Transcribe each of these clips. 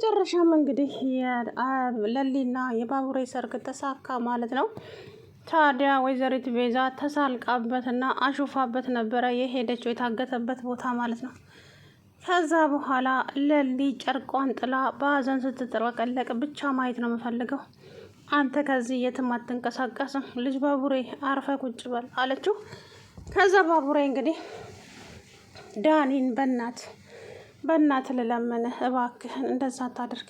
በስተመጨረሻም እንግዲህ ለሊና የባቡሬ ሰርግ ተሳካ ማለት ነው። ታዲያ ወይዘሪት ቤዛ ተሳልቃበትና አሹፋበት ነበረ የሄደችው የታገተበት ቦታ ማለት ነው። ከዛ በኋላ ለሊ ጨርቋን ጥላ በሀዘን ስትጥለቀለቅ ብቻ ማየት ነው የምፈልገው፣ አንተ ከዚህ የትም አትንቀሳቀስም፣ ልጅ ባቡሬ አርፈ ቁጭ በል አለችው። ከዛ ባቡሬ እንግዲህ ዳኒን በእናት ልለምንህ እባክህን እንደዛ አታድርግ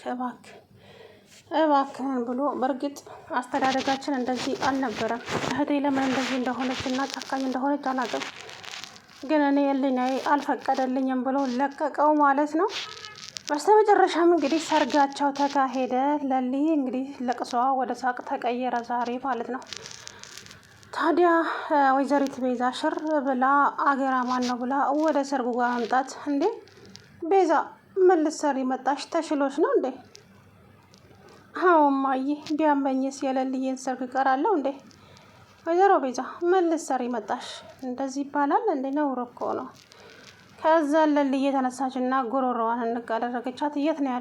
እባክህን ብሎ፣ በእርግጥ አስተዳደጋችን እንደዚህ አልነበረም፣ እህቴ ለምን እንደዚህ እንደሆነች እና ጨካኝ እንደሆነች አላውቅም፣ ግን እኔ ህሊናዬ አልፈቀደልኝም ብሎ ለቀቀው ማለት ነው። በስተመጨረሻም እንግዲህ ሰርጋቸው ተካሄደ። ለሊ እንግዲህ ለቅሷ ወደ ሳቅ ተቀየረ ዛሬ ማለት ነው። ታዲያ ወይዘሪት ቤዛ ሽር ብላ አገራ ማን ነው ብላ ወደ ሰርጉ ጋር መምጣት፣ እንዴ ቤዛ ምን ልትሰሪ መጣሽ? ተሽሎች ነው እንዴ? አዎ እማዬ፣ ቢያመኝስ የለልዬን ሰርግ እቀራለሁ እንዴ? ወይዘሮ ቤዛ ምን ልትሰሪ መጣሽ? እንደዚህ ይባላል እንዴ? ነውር እኮ ነው። ከዛ ለልዬ ተነሳችና ጉሮሮዋን እንቅ አደረገቻት። የት ነው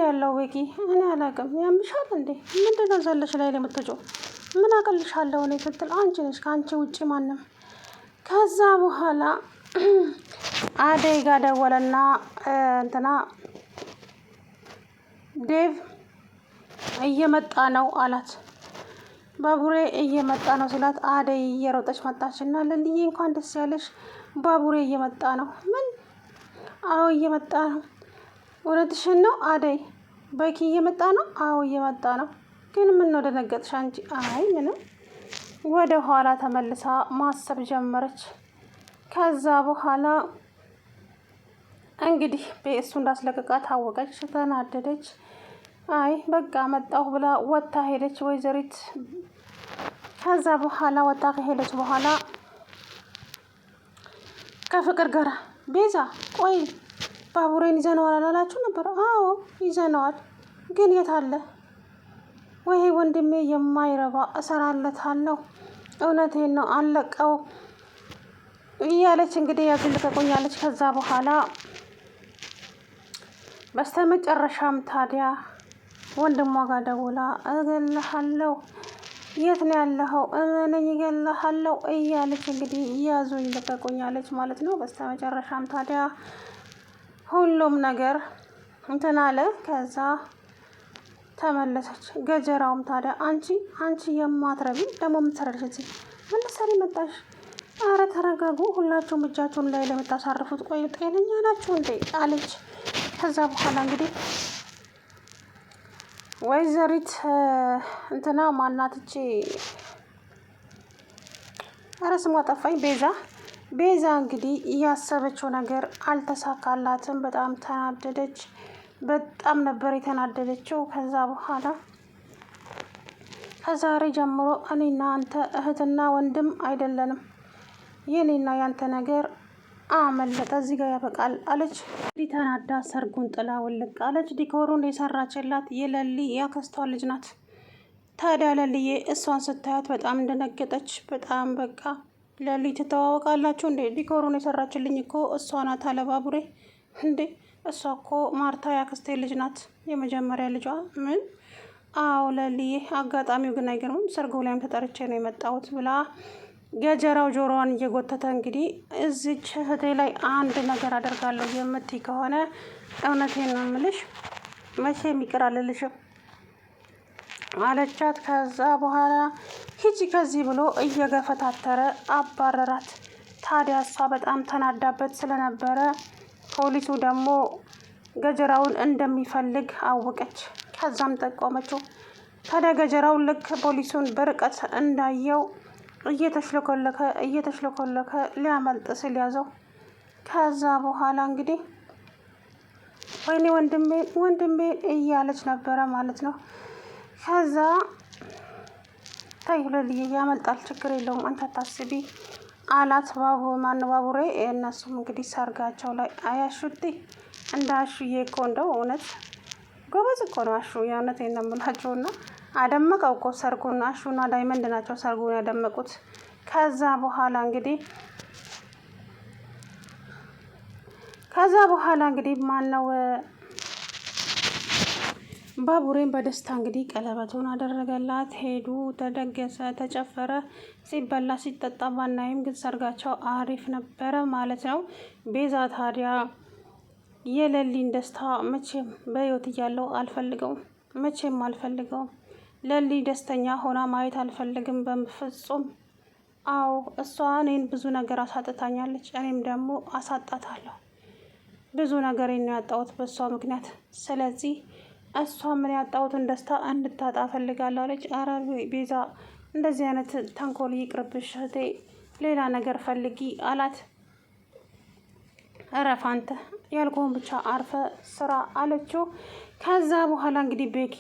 ያለው ቤኪ? እኔ አላውቅም። ያምሻል እንዴ? ምንድነው ዘለሽ ላይ የምትጮው? ምን አቅልሻለሁ እኔ ስትል፣ አንቺ ነሽ ከአንቺ ውጪ ማንም። ከዛ በኋላ አደይ ጋር ደወለና እንትና ዴቭ እየመጣ ነው አላት። ባቡሬ እየመጣ ነው ስላት አደይ እየሮጠች መጣችና ለልዬ እንኳን ደስ ያለሽ፣ ባቡሬ እየመጣ ነው። ምን? አዎ እየመጣ ነው። እውነትሽን ነው አደይ? በኪ እየመጣ ነው? አዎ እየመጣ ነው። ግን ምን ነው ደነገጥሽ አንቺ? አይ ምንም። ወደ ኋላ ተመልሳ ማሰብ ጀመረች። ከዛ በኋላ እንግዲህ በእሱ እንዳስለቀቃት ታወቀች፣ ተናደደች። አይ በቃ መጣሁ ብላ ወጣ ሄደች ወይዘሪት። ከዛ በኋላ ወጣ ከሄደች በኋላ ከፍቅር ጋር ቤዛ፣ ቆይ ባቡሬን ይዘነዋል አላላችሁ ነበር? አዎ ይዘነዋል፣ ግን የት አለ? ወይ ወንድሜ የማይረባ እሰራለታለሁ፣ እውነቴን ነው አለቀው እያለች እንግዲህ ያዝል ተቆኛለች። ከዛ በኋላ በስተመጨረሻም ታዲያ ወንድሟ ጋር ደውላ እገልሃለሁ፣ የት ነው ያለኸው? እመነኝ እገልሃለሁ እያለች እንግዲህ ያዙኝ ልቀቁኛለች ማለት ነው። በስተመጨረሻም ታዲያ ሁሉም ነገር እንትን አለ። ከዛ ተመለሰች። ገጀራውም ታዲያ አንቺ የማትረቢ ደግሞ የምትሰራልሽ እዚህ ምን ልትሰሪ መጣሽ? አረ ተረጋጉ ሁላችሁም እጃችሁን ላይ ለምታሳርፉት፣ ቆይ ጤነኛ ናችሁ እንዴ አለች። ከዛ በኋላ እንግዲህ ወይዘሪት እንትና ማናትቺ፣ አረ ስሟ ጠፋኝ፣ ቤዛ እንግዲህ እያሰበችው ነገር አልተሳካላትም። በጣም ተናደደች። በጣም ነበር የተናደደችው። ከዛ በኋላ ከዛሬ ጀምሮ እኔና አንተ እህትና ወንድም አይደለንም፣ የኔና ያንተ ነገር አመለጠ፣ እዚህ ጋር ያበቃል አለች። ተናዳ ሰርጉን ጥላ ውልቅ አለች። ዲኮሩን የሰራችላት የለሊ ያክስቷ ልጅ ናት። ታዲያ ለልዬ እሷን ስታያት በጣም እንደነገጠች፣ በጣም በቃ ለሊ ትተዋወቃላችሁ እንዴ? ዲኮሩን የሰራችልኝ እኮ እሷ ናት አለ ባቡሬ። እንዴ እሷ እኮ ማርታ ያክስቴ ልጅ ናት፣ የመጀመሪያ ልጇ። ምን? አዎ ለልዬ፣ አጋጣሚው ግን አይገርምም፣ ሰርጉ ላይም ተጠርቼ ነው የመጣሁት ብላ ገጀራው ጆሮዋን እየጎተተ እንግዲህ እዚች እህቴ ላይ አንድ ነገር አደርጋለሁ የምትይ ከሆነ እውነቴን ነው የምልሽ፣ መቼም ይቅር አልልሽም አለቻት። ከዛ በኋላ ሂጂ ከዚህ ብሎ እየገፈታተረ አባረራት። ታዲያ እሷ በጣም ተናዳበት ስለነበረ ፖሊሱ ደግሞ ገጀራውን እንደሚፈልግ አወቀች። ከዛም ጠቆመችው። ታዲያ ገጀራው ልክ ፖሊሱን በርቀት እንዳየው እየተሽለኮለከ ሊያመልጥ ሲል ያዘው። ከዛ በኋላ እንግዲህ ወይኔ ወንድሜ እያለች ነበረ ማለት ነው። ከዛ ታይለልዬ ያመልጣል፣ ችግር የለውም አንቺ አታስቢ አላት። ባቡሬ። እነሱም እንግዲህ ሰርጋቸው ላይ አያሹቲ እንደ አሹዬ እኮ እንደው እውነት ጎበዝ እኮ ነው አሹ፣ የእውነት የነምላቸውና አደመቀው እኮ ሰርጉን። አሹና ዳይመንድ ናቸው ሰርጉን ያደመቁት። ከዛ በኋላ እንግዲህ ማነው ባቡሬን በደስታ እንግዲህ ቀለበቱን አደረገላት። ሄዱ፣ ተደገሰ፣ ተጨፈረ፣ ሲበላ ሲጠጣ ባናይም ግን ሰርጋቸው አሪፍ ነበረ ማለት ነው። ቤዛ ታዲያ የለሊን ደስታ መቼም በህይወት እያለው አልፈልገውም፣ መቼም አልፈልገውም። ለሊ ደስተኛ ሆና ማየት አልፈልግም በፍጹም። አዎ እሷ እኔን ብዙ ነገር አሳጥታኛለች፣ እኔም ደግሞ አሳጣታለሁ። ብዙ ነገር ነው ያጣሁት በእሷ ምክንያት። ስለዚህ እሷ ምን ያጣሁትን ደስታ እንድታጣ ፈልጋለሁ አለች። አረ ቤዛ እንደዚህ አይነት ተንኮል ይቅርብሽ እህቴ፣ ሌላ ነገር ፈልጊ አላት። እረፍ አንተ፣ ያልኩህን ብቻ አርፈ ስራ አለችው። ከዛ በኋላ እንግዲህ ቤኪ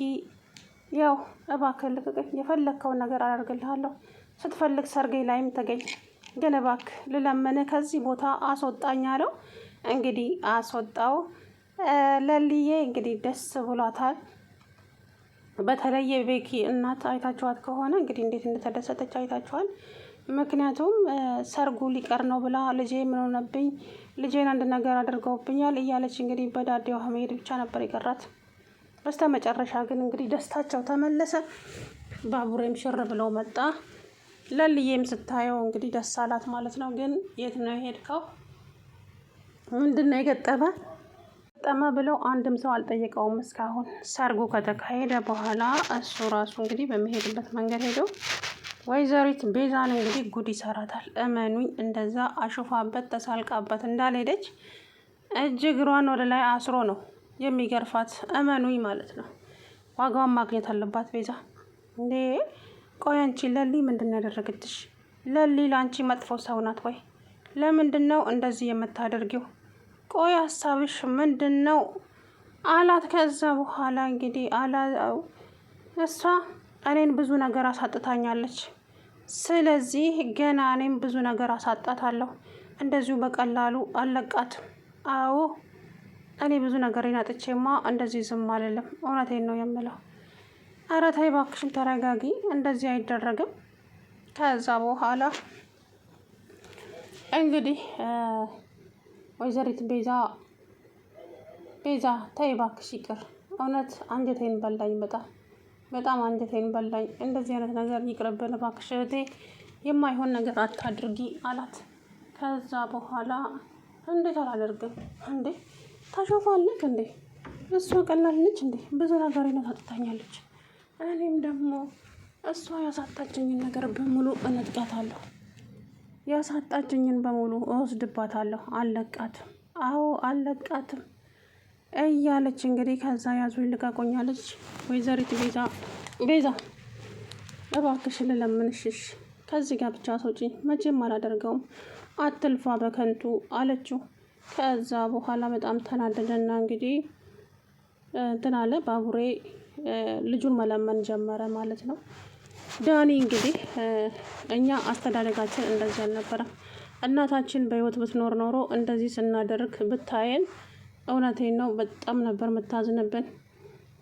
ያው እባክህ ልቀቀኝ፣ የፈለግከውን ነገር አደርግልሃለሁ፣ ስትፈልግ ሰርጌ ላይም ተገኝ፣ ግን እባክህ ልለምንህ ከዚህ ቦታ አስወጣኝ አለው። እንግዲህ አስወጣው። ለልዬ እንግዲህ ደስ ብሏታል። በተለይ የቤኪ እናት አይታችኋት ከሆነ እንግዲህ እንዴት እንደተደሰተች አይታችኋል። ምክንያቱም ሰርጉ ሊቀር ነው ብላ ልጄ ምን ሆነብኝ፣ ልጄን አንድ ነገር አድርገውብኛል እያለች እንግዲህ በዳዴዋ መሄድ ብቻ ነበር የቀራት። በስተ መጨረሻ ግን እንግዲህ ደስታቸው ተመለሰ። ባቡሬም ሽር ብለው መጣ። ለልዬም ስታየው እንግዲህ ደስ አላት ማለት ነው። ግን የት ነው የሄድከው? ምንድን ነው የገጠመ ብለው አንድም ሰው አልጠየቀውም እስካሁን። ሰርጉ ከተካሄደ በኋላ እሱ ራሱ እንግዲህ በሚሄድበት መንገድ ሄደው ወይዘሪት ቤዛን እንግዲህ ጉድ ይሰራታል። እመኑኝ እንደዛ አሹፋበት ተሳልቃበት እንዳልሄደች እጅ እግሯን ወደ ላይ አስሮ ነው የሚገርፋት። እመኑኝ ማለት ነው። ዋጋዋን ማግኘት አለባት ቤዛ። እንዴ ቆይ አንቺ ለሊ ምንድን ያደረገችሽ? ለሊ ለአንቺ መጥፎ ሰው ናት ወይ? ለምንድን ነው እንደዚህ የምታደርጊው? ቆይ ሀሳብሽ ምንድን ነው አላት። ከዛ በኋላ እንግዲህ እሷ እኔን ብዙ ነገር አሳጥታኛለች። ስለዚህ ገና እኔም ብዙ ነገር አሳጣታለሁ። እንደዚሁ በቀላሉ አልለቃትም። አዎ እኔ ብዙ ነገሬን አጥቼማ እንደዚህ ዝም አልልም። እውነቴን ነው የምለው። ኧረ ተይ እባክሽን ተረጋጊ፣ እንደዚህ አይደረግም። ከዛ በኋላ እንግዲህ ወይዘሪት ቤዛ ተይ እባክሽ ይቅር፣ እውነት አንጀቴን በላኝ፣ በጣም አንጀቴን በላኝ። እንደዚህ አይነት ነገር ይቅርብን እባክሽ እህቴ፣ የማይሆን ነገር አታድርጊ አላት። ከዛ በኋላ እንዴት አላደርግም እንዴ? ታሾፋለህ እንዴ? እሷ ቀላል ነች እንዴ? ብዙ ነገር ታጥታኛለች። እኔም ደግሞ እሷ ያሳጣችኝን ነገር በሙሉ እነጥቃታለሁ፣ ያሳጣችኝን በሙሉ እወስድባታለሁ፣ አልለቃትም። አዎ አልለቃትም እያለች እንግዲህ ከዛ ያዙኝ ልቀቁኛለች። ወይዘሪት ቤዛ እባክሽ ልለምንሽሽ ከዚህ ጋር ብቻ አስወጪኝ፣ መቼም አላደርገውም፣ አትልፋ በከንቱ አለችው። ከዛ በኋላ በጣም ተናደደና እንግዲህ እንትን አለ። ባቡሬ ልጁን መለመን ጀመረ ማለት ነው። ዳኒ እንግዲህ እኛ አስተዳደጋችን እንደዚህ አልነበረም። እናታችን በህይወት ብትኖር ኖሮ እንደዚህ ስናደርግ ብታየን፣ እውነቴን ነው በጣም ነበር የምታዝንብን።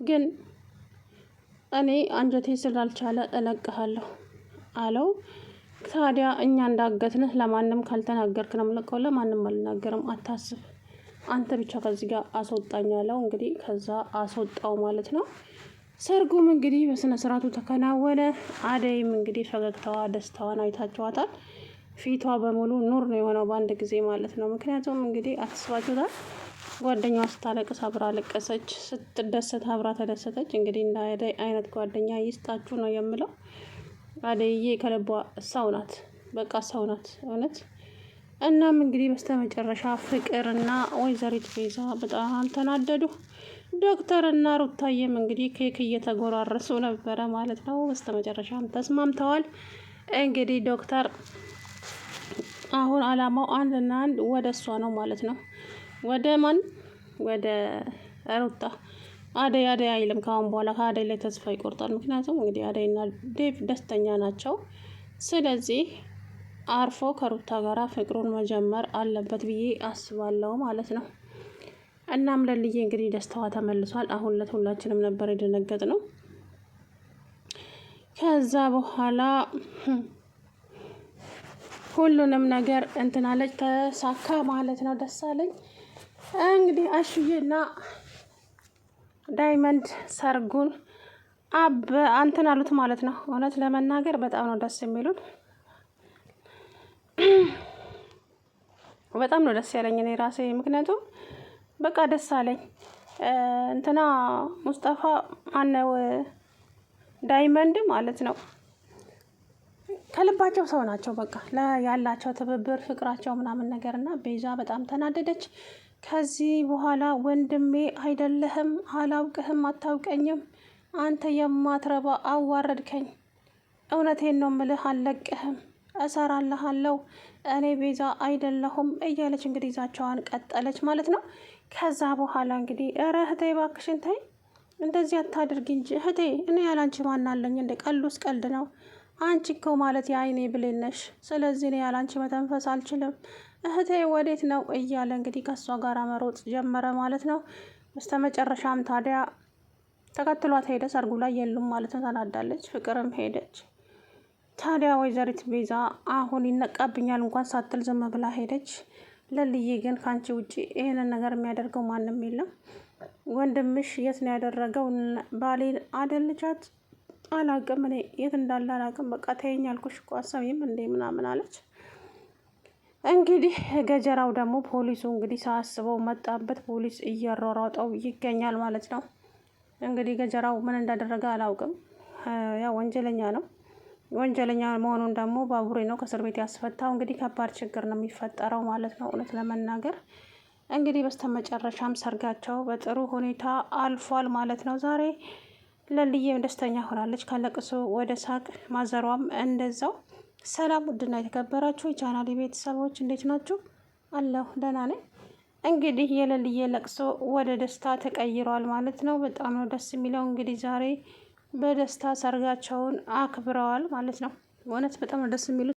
ግን እኔ አንጀቴ ስላልቻለ እለቅሃለሁ አለው። ታዲያ እኛ እንዳገትንህ ለማንም ካልተናገርክ ነው የምለቀው፣ ለማንም አልናገርም፣ አታስብ፣ አንተ ብቻ ከዚህ ጋር አስወጣኝ አለው። እንግዲህ ከዛ አስወጣው ማለት ነው። ሰርጉም እንግዲህ በስነ ስርዓቱ ተከናወነ። አደይም እንግዲህ ፈገግታዋ ደስታዋን አይታችኋታል። ፊቷ በሙሉ ኑር ነው የሆነው በአንድ ጊዜ ማለት ነው። ምክንያቱም እንግዲህ አስባችሁታል፣ ጓደኛዋ ስታለቅስ አብራ አለቀሰች፣ ስትደሰት አብራ ተደሰተች። እንግዲህ እንደ አደይ አይነት ጓደኛ ይስጣችሁ ነው የምለው። አደይዬ ከልቧ ሰው ናት፣ በቃ ሰው ናት እውነት። እናም እንግዲህ በስተመጨረሻ ፍቅርና ወይዘሪት ቤዛ በጣም ተናደዱ። ዶክተርና ሩታዬም እንግዲህ ኬክ እየተጎራረሱ ነበረ ማለት ነው። በስተመጨረሻም ተስማምተዋል። እንግዲህ ዶክተር አሁን አላማው አንድና አንድ ወደ እሷ ነው ማለት ነው። ወደ ማን? ወደ ሩታ። አደይ አይልም ከአሁን በኋላ ከአደይ ላይ ተስፋ ይቆርጣል። ምክንያቱም እንግዲህ አደይና ዴቭ ደስተኛ ናቸው። ስለዚህ አርፎ ከሩታ ጋራ ፍቅሩን መጀመር አለበት ብዬ አስባለሁ ማለት ነው። እናም ለልዬ እንግዲህ ደስታዋ ተመልሷል። አሁን ሁላችንም ነበር የደነገጥ ነው። ከዛ በኋላ ሁሉንም ነገር እንትናለች ተሳካ ማለት ነው። ደስ አለኝ። እንግዲህ ዳይመንድ ሰርጉን አንትን አሉት ማለት ነው። እውነት ለመናገር በጣም ነው ደስ የሚሉት። በጣም ነው ደስ ያለኝ እኔ ራሴ፣ ምክንያቱም በቃ ደስ አለኝ። እንትና ሙስጠፋ ማነው ዳይመንድ ማለት ነው ከልባቸው ሰው ናቸው። በቃ ያላቸው ትብብር ፍቅራቸው ምናምን ነገር እና ቤዛ በጣም ተናደደች። ከዚህ በኋላ ወንድሜ አይደለህም፣ አላውቅህም፣ አታውቀኝም፣ አንተ የማትረባ አዋረድከኝ፣ እውነቴን ነው ምልህ፣ አልለቅህም፣ እሰራልሃለሁ፣ እኔ ቤዛ አይደለሁም እያለች እንግዲህ ይዛቸዋን ቀጠለች ማለት ነው። ከዛ በኋላ እንግዲህ ኧረ እህቴ እባክሽን ተይ፣ እንደዚህ አታድርጊ እንጂ እህቴ፣ እኔ ያላንቺ ማናለኝ እንደ ቀሉስ ቀልድ ነው። አንቺ እኮ ማለት የአይኔ ብሌን ነሽ። ስለዚህ እኔ ያላንቺ መተንፈስ አልችልም። እህቴ ወዴት ነው እያለ እንግዲህ ከእሷ ጋር መሮጥ ጀመረ ማለት ነው። በስተመጨረሻም ታዲያ ተከትሏት ሄደ። ሰርጉ ላይ የሉም ማለት ነው። ተናዳለች። ፍቅርም ሄደች። ታዲያ ወይዘሪት ቤዛ አሁን ይነቃብኛል እንኳን ሳትል ዝም ብላ ሄደች። ለልዬ ግን ከአንቺ ውጭ ይህንን ነገር የሚያደርገው ማንም የለም። ወንድምሽ የት ነው ያደረገው? ባሌን አደልቻት አላቅም፣ እኔ የት እንዳለ አላቅም። በቃ ተይኝ አልኩሽ እኮ አሰሚም እንዴ ምናምን አለች። እንግዲህ ገጀራው ደግሞ ፖሊሱ እንግዲህ ሳያስበው መጣበት። ፖሊስ እያሯሯጠው ይገኛል ማለት ነው። እንግዲህ ገጀራው ምን እንዳደረገ አላውቅም። ያው ወንጀለኛ ነው። ወንጀለኛ መሆኑን ደግሞ ባቡሬ ነው ከእስር ቤት ያስፈታው። እንግዲህ ከባድ ችግር ነው የሚፈጠረው ማለት ነው። እውነት ለመናገር እንግዲህ በስተመጨረሻም ሰርጋቸው በጥሩ ሁኔታ አልፏል ማለት ነው። ዛሬ ለልዬም ደስተኛ ሆናለች። ካለቅሶ ወደ ሳቅ፣ ማዘሯም እንደዛው። ሰላም ውድና የተከበራችሁ የቻናሌ ቤተሰቦች እንዴት ናችሁ? አለሁ ደህና ነኝ። እንግዲህ የለልዬ ለቅሶ ወደ ደስታ ተቀይሯል ማለት ነው። በጣም ነው ደስ የሚለው። እንግዲህ ዛሬ በደስታ ሰርጋቸውን አክብረዋል ማለት ነው። እውነት በጣም ነው ደስ የሚሉት።